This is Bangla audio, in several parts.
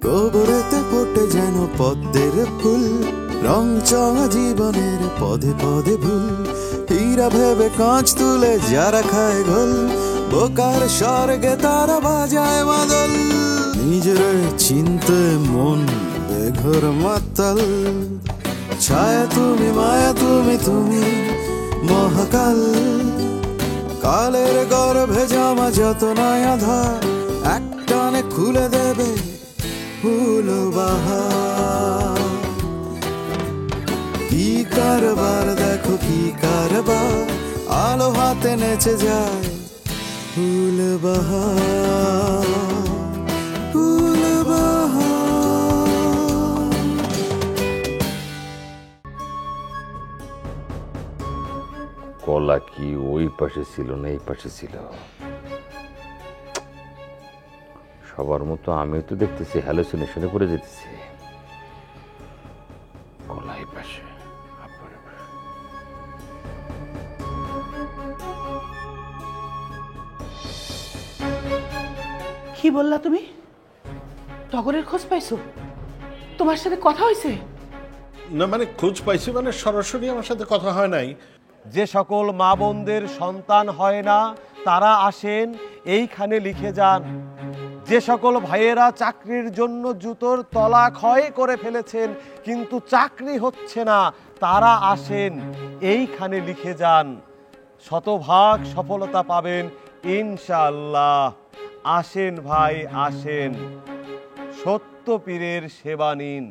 গোবরেতে ফোটে যেন পদ্মের ফুল, রং চঙা জীবনের পদে পদে ভুল। হীরা ভেবে কাঁচ তুলে যারা খায় গোল, বোকার স্বর্গে তারা বাজায় মাদল। নিজের চিনতে মন বেঘর মাতাল, ছায়া তুমি মায়া তুমি তুমি মহাকাল। কালের গর্ভে জামা যত নয়া ধার, একটানে খুলে দেবে ফুল বাহার। কি কারবার দেখো কি কারবার, আলো হাতে নেচে যায় ফুল বাহার, ফুল বাহার। কলা কি ওই পাশে ছিল না এই পাশে ছিল? সবার মতো আমিও তো দেখতেছি হ্যালুসিনেশনে পড়ে যেতেছি। কলা এই পাশে, কি বললা তুমি? টগরের খোঁজ পাইছো? তোমার সাথে কথা হয়েছে? না মানে খোঁজ পাইছি মানে সরাসরি আমার সাথে কথা হয় নাই। যে সকল মা বোনদের সন্তান হয় না তারা আসেন এইখানে লিখে যান। যে সকল ভাইয়েরা চাকরির জন্য জুতোর তলা ক্ষয় করে ফেলেছেন কিন্তু চাকরি হচ্ছে না, তারা আসেন এইখানে লিখে যান। শতভাগ সফলতা পাবেন ইনশাআল্লাহ। আসেন ভাই আসেন, সত্য পীরের সেবা নিন।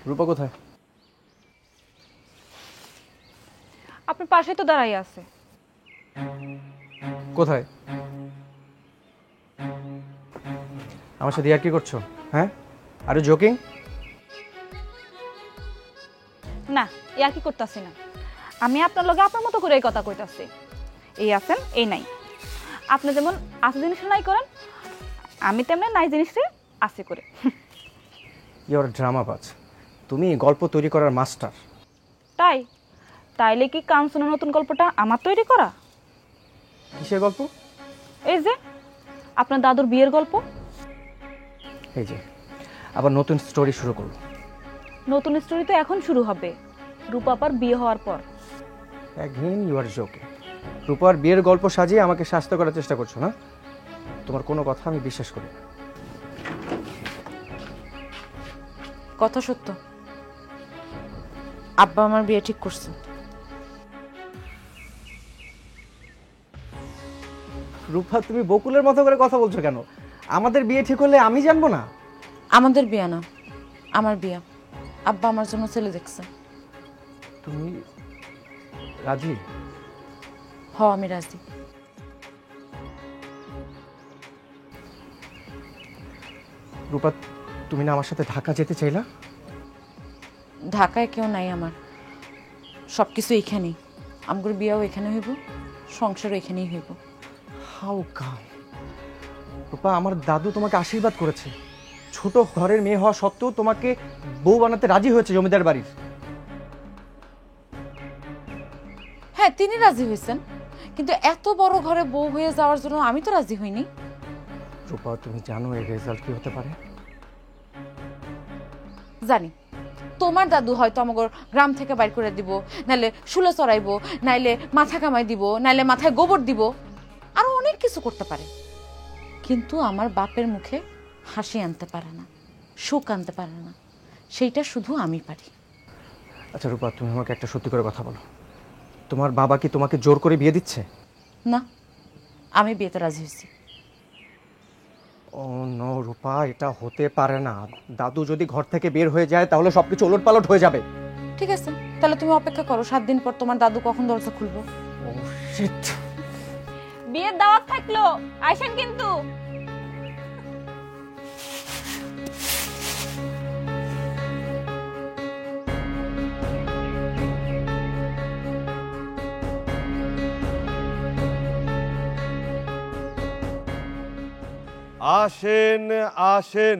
রূপা কোথায়? আপনার পাশে তো দাঁড়াই আছে। কোথায়? আমার সাথে আর কি করছো? হ্যাঁ, আর জোকিং? না, আর কি করতেছি না। আমি আপনার লগে আপনার মতো করে এই কথা কইতাছি। এই আছেন এই নাই। আপনি যেমন আছে জিনিস নাই করেন, আমি তেমনি নাই জিনিসে আছে করে। ইওর ড্রামাবাজ। তুমি গল্প তৈরি করার মাস্টার। তাই তাইলে কি কাঞ্চনের নতুন গল্পটা আমার তৈরি করা? কিসের গল্প? এই যে আপনার দাদুর বিয়ের গল্প। এই যে আবার নতুন স্টোরি শুরু করো। নতুন স্টোরি তো এখন শুরু হবে, রূপাপার বিয়ে হওয়ার পর। Again you are joking. রূপার বিয়ের গল্প সাজিয়ে আমাকে শাস্ত করার চেষ্টা করছো না? তোমার কোনো কথা আমি বিশ্বাস করি না। কথা সত্য, আব্বা আমার বিয়ে ঠিক করছে। রূপা, তুমি বকুলের মতো করে কথা বলছো কেন? আমাদের বিয়ে ঠিক হলে আমি জানবো না? আমাদের বিয়ে না, আমার বিয়ে। আব্বা আমার জন্য ছেলে দেখছে। তুমি রাজি? হ, আমি রাজি। রূপা, তুমি না আমার সাথে ঢাকা যেতে চাইলা? ঢাকায় কেউ নাই আমার, সব কিছু এখানেই। আমার বিয়েও এখানে হইব, সংসারও এখানেই হইব। How come? রূপা, আমার দাদু তোমাকে আশীর্বাদ করেছে। ছোট ঘরের মেয়ে হওয়া সত্ত্বেও তোমাকে বউ বানাতে রাজি হয়েছে জমিদার বাড়ির। হ্যাঁ, তিনি রাজি হয়েছেন, কিন্তু এত বড় ঘরে বউ হয়ে যাওয়ার জন্য আমি তো রাজি হইনি। রূপা, তুমি জানো এর রেজাল্ট কি হতে পারে? জানি, তোমার দাদু হয়তো আমাকে গ্রাম থেকে বাইর করে দিব, নাইলে শুলে চড়াইবো, নাইলে মাথা কামাই দিব, নাইলে মাথায় গোবর দিব, আরো অনেক কিছু করতে পারে। কিন্তু আমার বাপের মুখে হাসি আনতে পারে না, সুখ আনতে পারে না। সেইটা শুধু আমি পারি। আচ্ছা রূপা, তুমি আমাকে একটা সত্যি করে কথা বলো। তোমার বাবা কি তোমাকে জোর করে বিয়ে দিচ্ছে? না, আমি বিয়েতে রাজি হয়েছি। ও নো রূপা, এটা হতে পারে না। দাদু যদি ঘর থেকে বের হয়ে যায় তাহলে সবকিছু ওলটপালট হয়ে যাবে। ঠিক আছে, তাহলে তুমি অপেক্ষা করো, 7 দিন পর তোমার দাদু কখন দরজা খুলবো। ও শিট। বিয়ের দাওয়াত থাকলো, আইসেন কিন্তু। আসেন আসেন,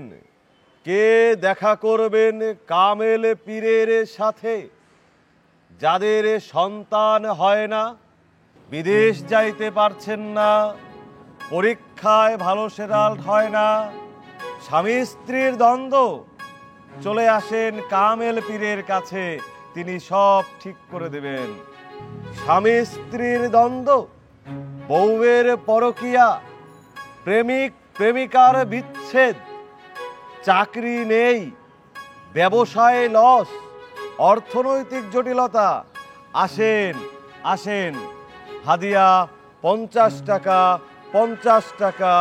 কে দেখা করবেন কামেল পীরের সাথে? যাদের সন্তান হয় না বিদেশ যাইতে পারছেন না, পরীক্ষায় ভালো রেজাল্ট হয় না, স্বামী স্ত্রীর দ্বন্দ্ব, চলে আসেন কামেল পীরের কাছে, তিনি সব ঠিক করে দেবেন। স্বামী স্ত্রীর দ্বন্দ্ব, বউয়ের পরকিয়া, প্রেমিক প্রেমিকার বিচ্ছেদ, চাকরি নেই, ব্যবসায় লস, অর্থনৈতিক জটিলতা, আসেন আসেন, হাদিয়া 50 টাকা, 50 টাকা।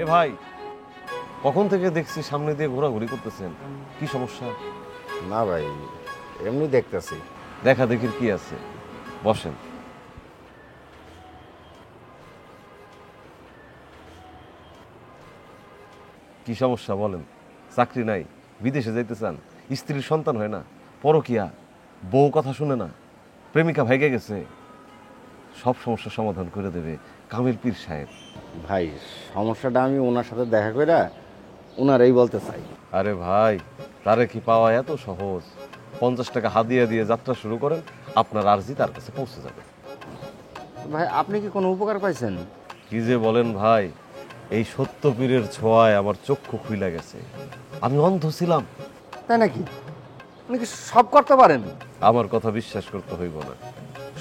এ ভাই, কখন থেকে দেখছি সামনে দিয়ে ঘোরাঘুরি করতেছেন, কি সমস্যা? না ভাই, এমনি দেখতেছি। দেখা দেখির কি আছে, বসেন। কি সমস্যা বলেন? চাকরি নাই, বিদেশে যাইতে চান, স্ত্রীর সন্তান হয় না, পরকিয়া, বউ কথা শুনে না, প্রেমিকা ভাইগে গেছে, সব সমস্যার সমাধান করে দেবে কামেল পীর সাহেব। ভাই, সমস্যাটা আমি ওনার সাথে দেখা কইরা ওনারাই বলতে চাই। আরে ভাই, তারে কি পাওয়া এত সহজ? 50 টাকা হাদিয়া দিয়ে যাত্রা শুরু করেন, আপনার আরজি তার কাছে পৌঁছে যাবে। ভাই, আপনি কি কোনো উপকার পাইছেন? কি যে বলেন ভাই, এই সত্য পীরের ছোঁয়ায় আমার চক্ষু খুইলা গেছে। আমি অন্ধ ছিলাম। তাই নাকি? উনি কি সব করতে পারেন? আমার কথা বিশ্বাস করতে হইব না,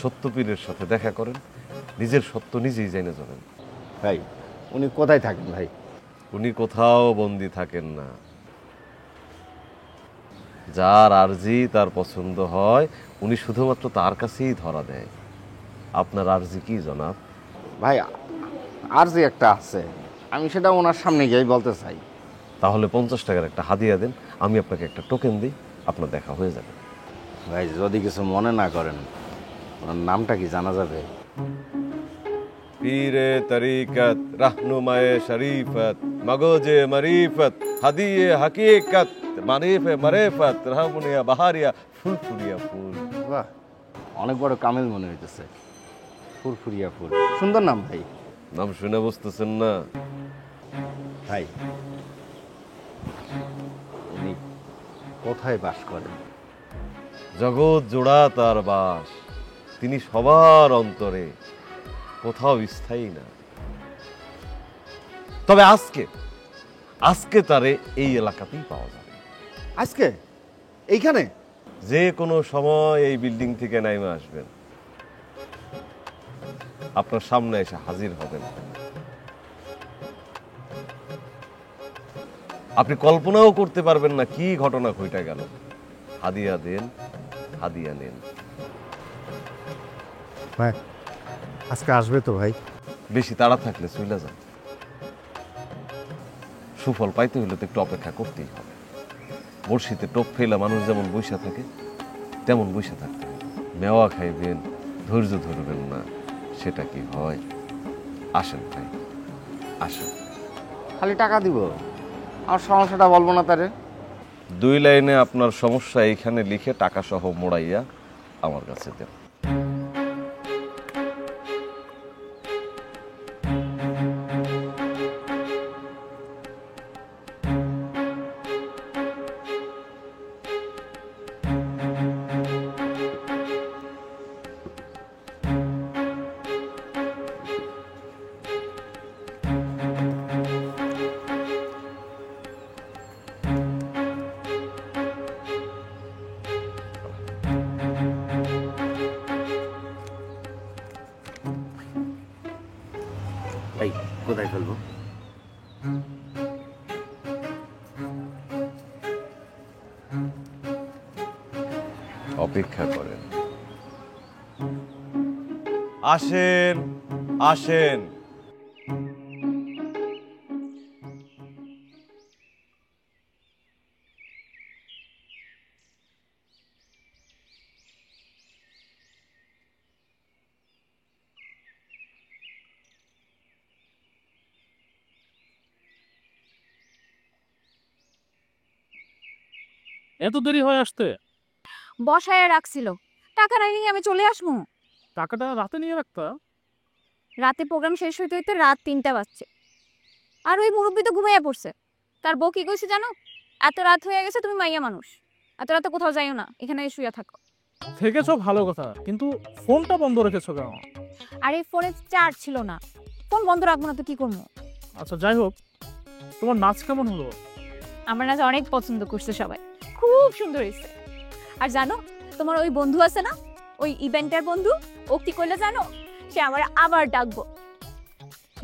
সত্য পীরের সাথে দেখা করেন, নিজের সত্য নিজেই জেনে যাবেন। ভাই, উনি কোথায় থাকেন ভাই? উনি কোথাও বন্দি থাকেন না। যার আরজি তার পছন্দ হয়, উনি শুধুমাত্র তার কাছেই ধরা দেয়। আপনার আরজি কি জনাব? ভাই, আর যে একটা আছে, আমি সেটা ওনার সামনে গিয়ে বলতে চাই। তাহলে 50 টাকার একটা হাদিয়া দেন, আমি আপনাকে একটা টোকেন দিই, আপনার দেখা হয়ে যাবে। ভাই, যদি কিছু মনে না করেন, ওনার নামটা কি জানা যাবে? পীরে তরিকত, রাহনুমায়ে শরীফত, মগজে মরিফত, হাদিয়ে হাকিকত, মারিফে মারেফত, রহমুনিয়া বাহারিয়া, ফুলফুরিয়া ফুল। বাহ, অনেক বড় কামেল মনে হইতেছে। ফুরফুরিয়া ফুল, সুন্দর নাম ভাই। নাম শুনে বুঝতেছেন না? ভাই, উনি কোথায় বাস করেন? জগৎ জোড়া তার বাস, তিনি সবার অন্তরে, কোথাও স্থায়ী না। তবে আজকে তারে এই এলাকাতেই পাওয়া যাবে। আজকে এইখানে? যে কোনো সময় এই বিল্ডিং থেকে নাইমে আসবেন, আপনার সামনে এসে হাজির হবেন। আপনি কল্পনাও করতে পারবেন না কি ঘটনা ঘটে গেল। হাদিয়া দেন, হাদিয়া নেন। ভাই, আজকে আসবে তো ভাই? বেশি তাড়া থাকলে চলে যান। সুফল পাইতে হলে তো একটু অপেক্ষা করতেই হবে। বড়শিতে টোপ ফেলা মানুষ যেমন বৈশা থাকে, তেমন বৈশা থাকতে হবে। মেওয়া খাইবেন, ধৈর্য ধরবেন না, সেটা কি হয়? আসেন ভাই, আসেন। খালি টাকা দিব, আমার সমস্যাটা বলবো না তারে? 2 লাইনে আপনার সমস্যা এইখানে লিখে টাকা সহ মোড়াইয়া আমার কাছে দেন। ভাই, কোথায় ফেলবো? অপেক্ষা করেন। আসেন আসেন। এত দেরি হয়ে আসতে? বসায় রাখছিল, টাকা নাই নিয়ে আমি চলে আসবো। টাকাটা রাতে নিয়ে রাখতা। রাতে প্রোগ্রাম শেষ হইতে হইতে রাত 3টা বাজছে, আর ওই মুরব্বী তো ঘুমাইয়া পড়ছে। তার বউ কি কইছে জানো? এত রাত হয়ে গেছে, তুমি মাইয়া মানুষ, এত রাতে কোথাও যাইও না, এখানে শুয়ে থাকো। থেকেছো ভালো কথা, কিন্তু ফোনটা বন্ধ রেখেছো কেন? আর এই ফোনে চার্জ ছিল না, ফোন বন্ধ রাখবো না তো কি করবো? আচ্ছা যাই হোক, তোমার নাচ কেমন হলো? আমার নাচ অনেক পছন্দ করছে সবাই, খুব সুন্দর হয়েছে। আর জানো, তোমার ওই বন্ধু আছে না, ওই ইভেন্টের বন্ধু, ও কি করলে জানো? সে আমার আবার ডাকবো।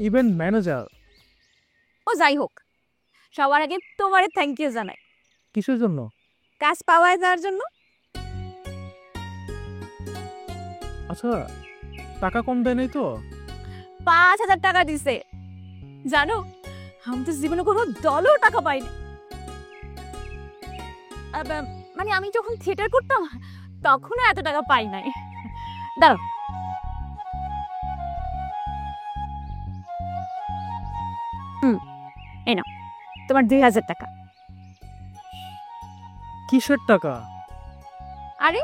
Event manager? ও যাই হোক, সবার আগে তোমারে থ্যাংক ইউ জানাই। কিসের জন্য? কাজ পাওয়ায় যাওয়ার জন্য। আচ্ছা, টাকা কম দেয় নাই তো? 5,000 টাকা দিছে। জানো, আমি তো জীবনে কোনো ডলার টাকা পাইনি। মানে আমি যখন থিয়েটার করতাম তখনও এত টাকা পাই নাই। দাঁড়াও, এই নাও তোমার 2,000 টাকা। কিসের টাকা? আরে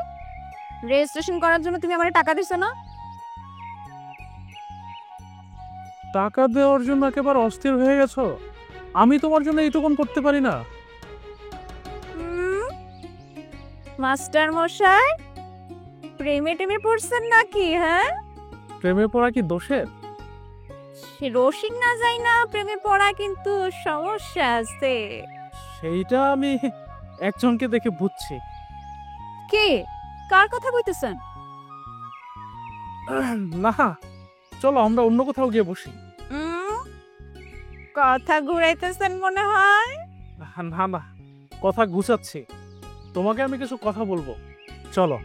রেজিস্ট্রেশন করার জন্য তুমি আমারে টাকা দিছো না? টাকা দেওয়ার জন্য একেবারে অস্থির হয়ে গেছো? আমি তোমার জন্য এইটুকুন করতে পারি না? মাস্টার মশাই, প্রেমে টেমে পড়ছেন নাকি? হ্যাঁ, প্রেমে পড়া কি দোষের? সে রসিক না যাই না, প্রেমে পড়া কিন্তু সমস্যা আছে। সেইটা আমি একজনকে দেখে বুঝছি। কে? কার কথা কইতেছেন? না, চলো আমরা অন্য কোথাও গিয়ে বসি। কথা ঘুরাইতেছেন মনে হয়। না না, কথা গুছাচ্ছি, তোমাকে আমি কিছু কথা বলবো, চলো।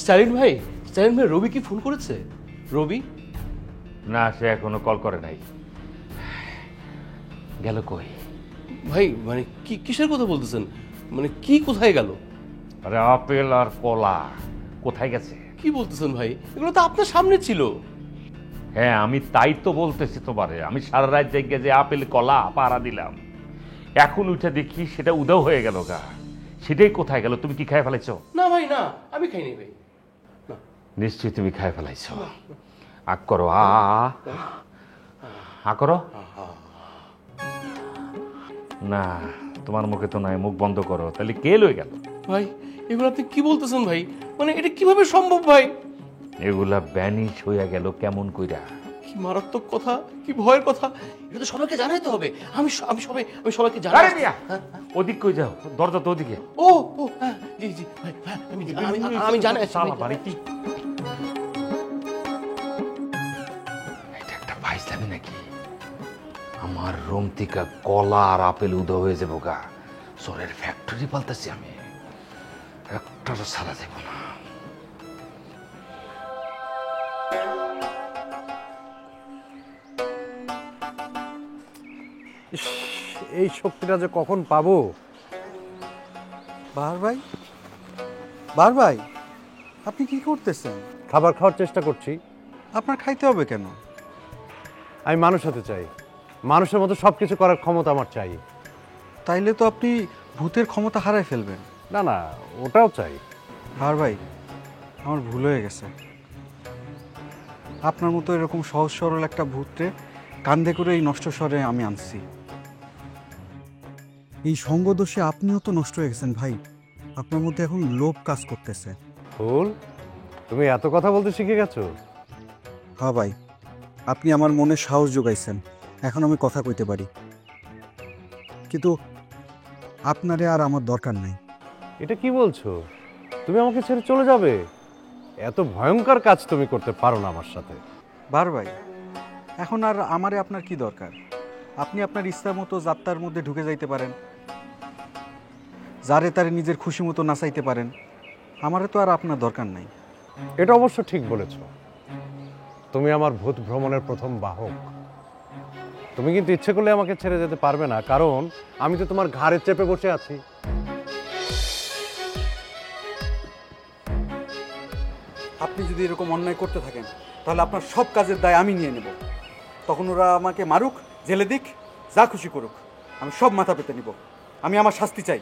স্টালিন ভাই, স্টালিন ভাই, রবি কি ফোন করেছে? রবি? না, সে এখনো কল করে নাই। গেল কই? ভাই মানে কি কিসের কথা বলতেছেন? মানে কি কোথায় গেল? আরে আপেল আর কলা কোথায় গেছে? কি বলতেছেন ভাই? এগুলো তো আপনার সামনে ছিল। হ্যাঁ, আমি তাই তো বলতেছি তোমারে। আমি সারা রাত জেগে যে আপেল কলা পাড়া দিলাম, এখন উঠে দেখি সেটা উদাও হয়ে গেল গা। সেটাই কোথায় গেল? তুমি কি খাই ফেলাইছো? না ভাই, না, আমি খাইনি ভাই। নিশ্চয়ই তুমি খাই ফেলাইছো। আক করো, আ করো। না, তোমার মুখে তো নাই, মুখ বন্ধ করো। তাহলে কে লয়ে গেল? ভাই এগুলো আপনি কি বলতেছেন ভাই? মানে এটা কিভাবে সম্ভব ভাই? এগুলা ব্যানিশ হইয়া গেল কেমন কইরা? কি মারাত্মক কথা, কি ভয়ের কথা! এটা তো সবাইকে জানাইতে হবে। আমি সবাইকে জানাই। ওদিক কই যাও, দরজা তো ওদিকে। ও ও হ্যাঁ, জি জি ভাই, আমি জানাই। বাড়িতে এটা একটা পাইছলামি নাকি? আমার রুম থেকে কলা আর আপেল উদা হয়ে যাবো গা। সরের ফ্যাক্টরি পাল্টাছি আমি, একটা সারা দেব না। এই শক্তিটা যে কখন পাবো? বার ভাই, আপনি কি করতেছেন? খাবার খাওয়ার চেষ্টা করছি। আপনার খাইতে হবে কেন? আমি মানুষ হতে চাই, মানুষের মতো সব কিছু করার ক্ষমতা আমার চাই। তাইলে তো আপনি ভূতের ক্ষমতা হারায় ফেলবেন। না না, ওটাও চাই। বার ভাই, আমার ভুল হয়ে গেছে। আপনার মতো এরকম সহজ সরল একটা ভূতরে কান্দে করে এই নষ্ট শহরে আমি আনছি। এই সঙ্গদোষে আপনিও তো নষ্ট হয়ে গেছেন ভাই। আপনার মধ্যে এখন লোভ কাজ করতেছে। ফুল, তুমি এত কথা বলতে শিখে গেছো? হ্যাঁ ভাই, আপনি আমার মনে সাহস যোগাইছেন, এখন আমি কথা কইতে পারি। কিন্তু আপনারে আর আমার দরকার নাই। এটা কি বলছো? তুমি আমাকে ছেড়ে চলে যাবে? এত ভয়ঙ্কর কাজ তুমি করতে পারো না আমার সাথে। বার ভাই, এখন আর আমারে আপনার কি দরকার? আপনি আপনার ইচ্ছা মতো যাত্রার মধ্যে ঢুকে যাইতে পারেন, যারে তারে নিজের খুশি মতো নাচাইতে পারেন। আমারে তো আর আপনার দরকার নাই। এটা অবশ্য ঠিক বলেছ। তুমি আমার ভূত ভ্রমণের প্রথম বাহক। তুমি কিন্তু ইচ্ছে করলে আমাকে ছেড়ে যেতে পারবে না, কারণ আমি তো তোমার ঘাড়ে চেপে বসে আছি। আপনি যদি এরকম অন্যায় করতে থাকেন তাহলে আপনার সব কাজের দায় আমি নিয়ে নেব। তখন ওরা আমাকে মারুক, জেলে দিক, যা খুশি করুক, আমি সব মাথা পেতে নিব। আমি আমার শাস্তি চাই।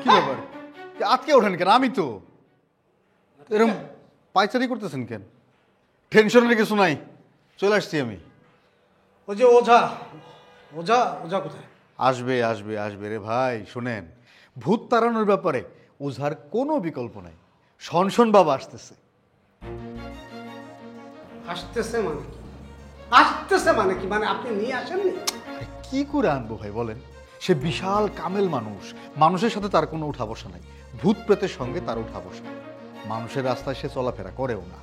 কি ব্যাপার? আজকে ওঠেন কেন? আমি তো এরকম পায়চারি করতেছেন কেন? টেনশনের কিছু নাই, চলে আসছি আমি। ওই যে ওঝা ওঝা ওঝা কোথায়? আসবে আসবে আসবে রে ভাই। শোনেন, ভূত তাড়ানোর ব্যাপারে ওঝার কোনো বিকল্প নাই। শনশন বাবা আসতেছে। আসতেছে মানে কি? আসতেছে মানে কি? মানে আপনি নিয়ে আসেননি? কি করে আনবো ভাই বলেন? সে বিশাল কামেল মানুষ, মানুষের সাথে তার কোনো উঠা বসা নাই। ভূত প্রেতের সঙ্গে তার উঠা বসা। মানুষের রাস্তায় সে চলাফেরা করেও না।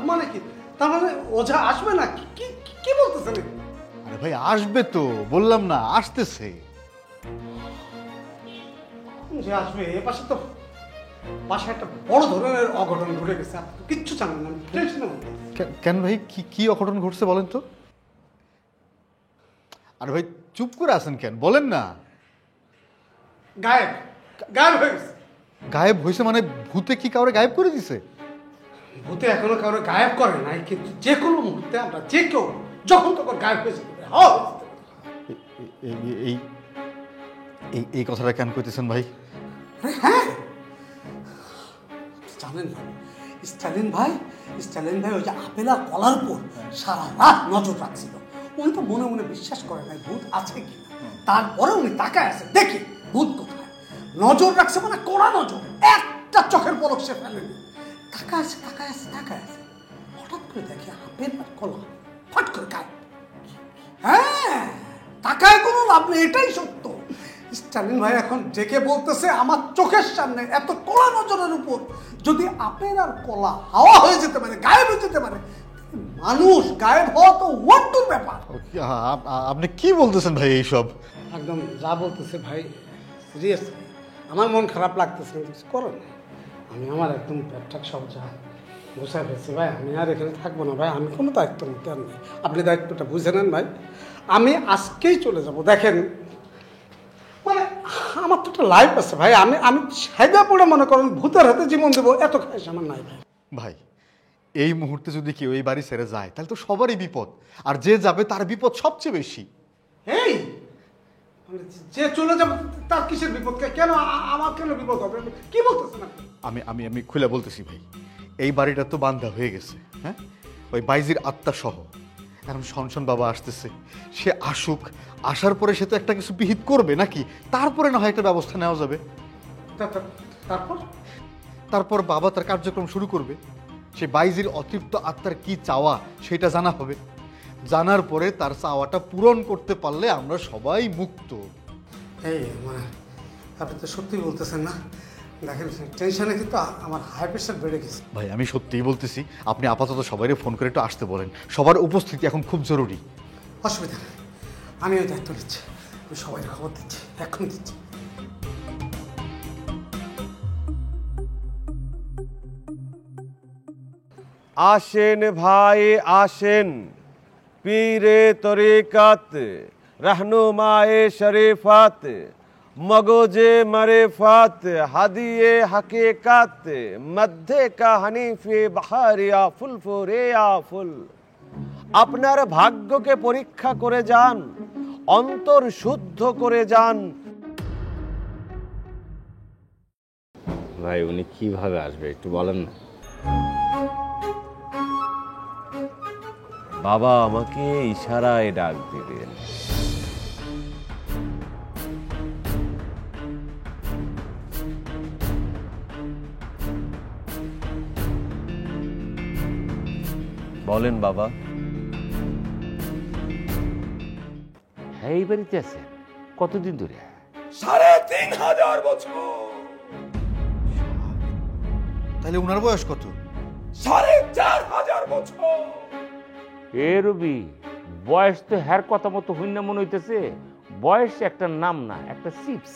মানে কি? তার মানে ওঝা আসবে না? কি কি বলতেছেন? আরে ভাই আসবে তো, বললাম না আসতেছে। যে আসবে এ পাশে তো পাশে একটা বড় ধরনের অঘটন ঘটে গেছে। আপনি তো কিচ্ছু জানেন না। কেন ভাই, কি অঘটন ঘটছে বলেন তো? আরে ভাই চুপ করে আছেন কেন, বলেন না। গায়েব গায়েব হয়ে গেছে। গায়েব হয়েছে মানে ভূতে কি কাউরে গায়েব করে দিছে? ভূতে এখনো কাউরে গায়েব করে নাই, কিন্তু যে কোনো মুহূর্তে আমরা যে কেউ যখন তখন গায়েব হয়ে যেতে পারে। এই এই কথাটা কেন কইতেছেন ভাই? হ্যাঁ জানেন না, স্টালিন ভাই ওই যে আপেল আর কলার উপর সারা রাত নজর রাখছিল। উনি তো মনে মনে বিশ্বাস করে নাই ভূত আছে কিনা, তারপরে উনি তাকায় আছে দেখি ভূত কোথায়। নজর রাখছে মানে কড়া নজর, একটা চোখের পলক সে ফেলেনি। তাকায় আছে হঠাৎ করে দেখে আপেল আর কলা ফট করে গায়েব। হ্যাঁ তাকায় কোনো লাভ নেই, এটাই সত্য। স্টালিন ভাই এখন ডেকে বলতেছে আমার চোখের সামনে এত কড়া নজরের উপর যদি আপেল আর কলা হাওয়া হয়ে যেতে পারে, গায়েব হয়ে যেতে পারে, মানুষ গায়েব হওয়া তো ওয়ান্টুর ব্যাপার। আপনি কি বলতেছেন ভাই এইসব? একদম যা বলতেছে ভাই সিরিয়াস। আমার মন খারাপ লাগতেছে, কিছু করো না। আমি আমার একদম ব্যাগটাক সব যা গুছাই ফেলছি ভাই। আমি আর এখানে থাকবো না ভাই, আমি কোনো দায়িত্ব নিতে আর নেই। আপনি দায়িত্বটা বুঝে নেন ভাই, আমি আজকেই চলে যাব। দেখেন মানে আমার তো একটা লাইফ আছে ভাই, আমি সাইদা পড়ে মনে করেন ভূতের হাতে জীবন দেবো এত খাইস আমার নাই ভাই। ভাই এই মুহূর্তে যদি কেউ এই বাড়ি ছেড়ে যায় তাহলে তো সবারই বিপদ, আর যে যাবে তার বিপদ সবচেয়ে বেশি। এই যে চলে যাবে তার কিসের বিপদ? কেন আমার কেন বিপদ হবে? কি বলতেছেন আপনি? আমি খুলে বলতেছি ভাই, এই বাড়িটা তো বান্ধা হয়ে গেছে, হ্যাঁ, ওই বাইজির আত্মা সহ। এখন শনশন বাবা আসতেছে, সে আসুক, আসার পরে সে তো একটা কিছু বিহিত করবে নাকি, তারপরে না হয় একটা ব্যবস্থা নেওয়া যাবে। তারপর বাবা তার কার্যক্রম শুরু করবে। সে বাইজির অতৃপ্ত আত্মার কি চাওয়া সেটা জানা হবে। জানার পরে তার চাওয়াটা পূরণ করতে পারলে আমরা সবাই মুক্ত। এই মানে আপনি তো সত্যি বলতেছেন না? দেখেন টেনশনে কিন্তু আমার হাই প্রেশার বেড়ে গেছে ভাই। আমি সত্যিই বলতেছি, আপনি আপাতত সবাইকে ফোন করে একটু আসতে বলেন, সবার উপস্থিতি এখন খুব জরুরি। অসুবিধা নেই, আমিও দায়িত্ব নিচ্ছি, আমি সবাই খবর দিচ্ছি, এখন দিচ্ছি। আসেন ভাই আসেন, পীরে তরিকত, रहनुमाए शरीफत, मगोजे मरेफत, हादिये हकीकत, मध्य का हनीफे बहारिया ফুলফুরিয়া ফুল। আপনার ভাগ্যকে পরীক্ষা করে যান, অন্তর শুদ্ধ করে যান। ভাই উনি কিভাবে আসবে একটু বলেন না। বাবা আমাকে ইশারায় ডাক দিবেন। বলেন বাবা। হ্যাঁ এই বাড়িতে আছে কতদিন ধরে? 3500 বছর। তাহলে ওনার বয়স কত? 4500 বছর। এ রবি, বয়স তো হ্যার কথা মতো হইনা মনে হইতেছে। বয়স একটা নাম না, একটা চিপস।